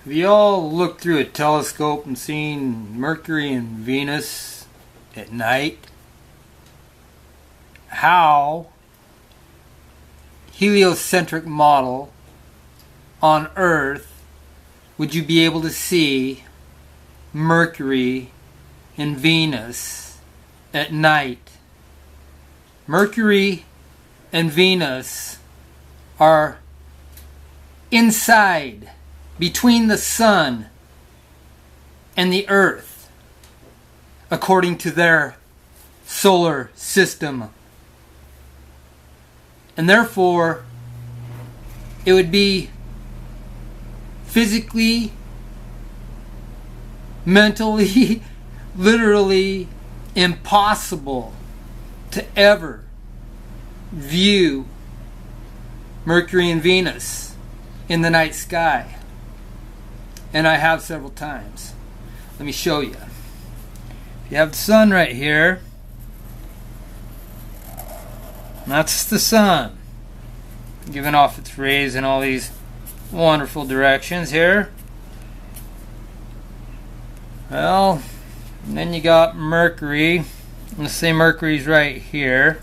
Have you all looked through a telescope and seen Mercury and Venus at night? How heliocentric model on Earth would you be able to see Mercury and Venus at night? Mercury and Venus are inside, between the sun and the Earth, according to their solar system. And therefore, it would be physically, mentally, literally impossible to ever view Mercury and Venus in the night sky. And I have several times. Let me show you. You have the sun right here. That's the sun, giving off its rays in all these wonderful directions here. Well, and then you got Mercury. Let's say Mercury's right here.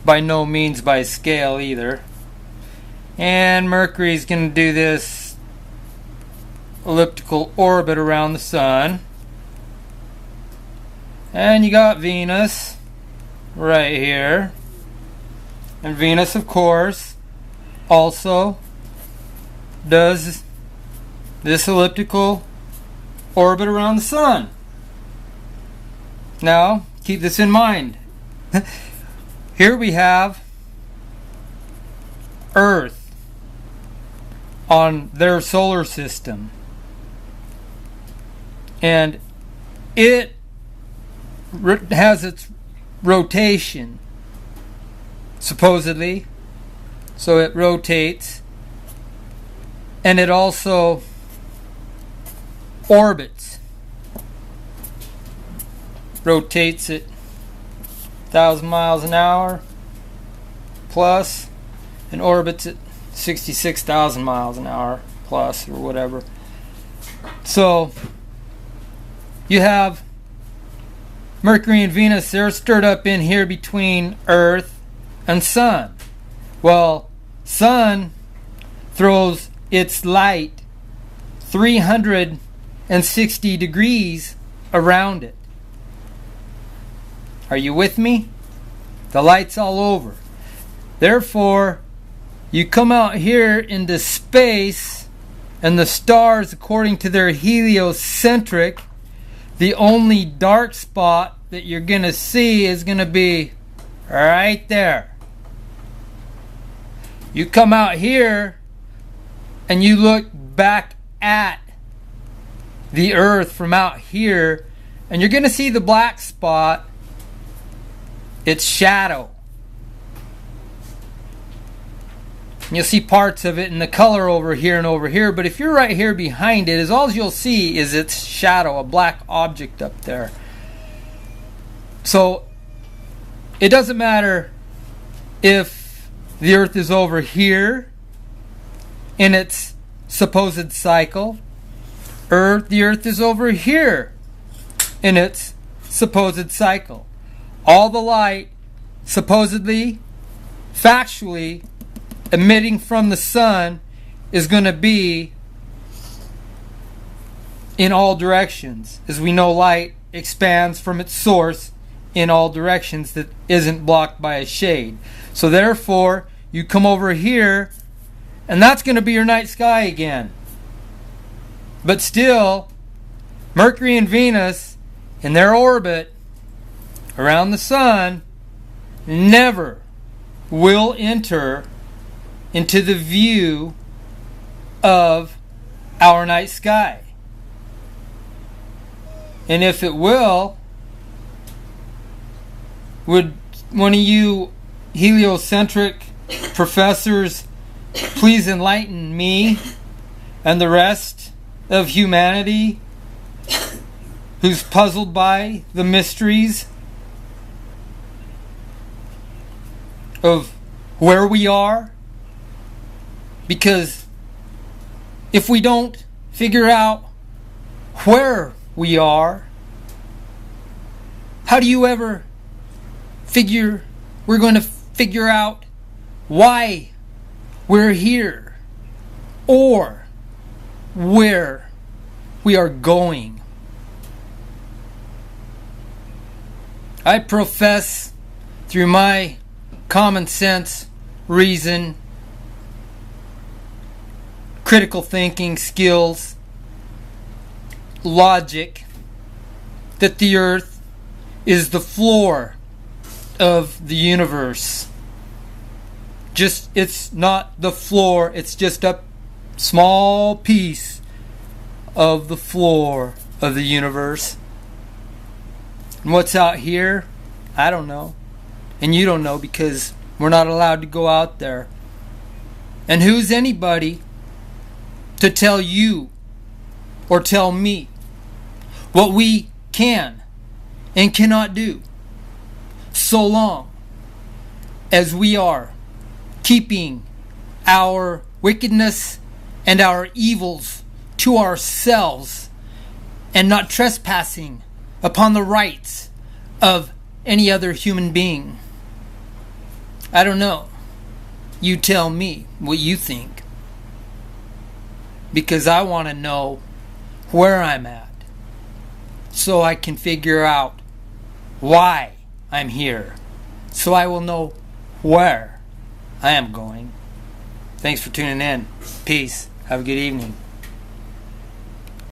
By no means by scale either. And Mercury's going to do this elliptical orbit around the sun. And you got Venus right here. And Venus, of course, also does this elliptical orbit around the sun. Now, keep this in mind. Here we have Earth on their solar system. And it has its rotation, supposedly. So it rotates. And it also orbits. Rotates at 1,000 miles an hour plus, and orbits at 66,000 miles an hour plus, or whatever. So you have Mercury and Venus, they're stirred up in here between Earth and Sun. Well, Sun throws its light 360 degrees around it. Are you with me? The light's all over. Therefore, you come out here into space, and the stars, according to their heliocentric, the only dark spot that you're going to see is going to be right there. You come out here and you look back at the Earth from out here, and you're going to see the black spot. It's shadow. And you'll see parts of it in the color over here and over here, but if you're right here behind it, all you'll see is its shadow, a black object up there. So it doesn't matter if the Earth is over here in its supposed cycle, or the Earth is over here in its supposed cycle. All the light, supposedly, factually, emitting from the sun is going to be in all directions. As we know, light expands from its source in all directions that isn't blocked by a shade. So therefore, you come over here, and that's going to be your night sky again. But still, Mercury and Venus, in their orbit around the sun, never will enter into the view of our night sky. And if it will, would one of you heliocentric professors please enlighten me and the rest of humanity who's puzzled by the mysteries of where we are? Because if we don't figure out where we are, how do you ever figure we're going to figure out why we're here or where we are going? I profess through my common sense, reason, critical thinking skills, logic, that the earth is the floor of the universe. It's not the floor, it's just a small piece of the floor of the universe. And what's out here, I don't know. And you don't know, because we're not allowed to go out there. And who's anybody to tell you or tell me what we can and cannot do, so long as we are keeping our wickedness and our evils to ourselves and not trespassing upon the rights of any other human being? I don't know. You tell me what you think. Because I want to know where I'm at, so I can figure out why I'm here, so I will know where I am going. Thanks for tuning in. Peace. Have a good evening.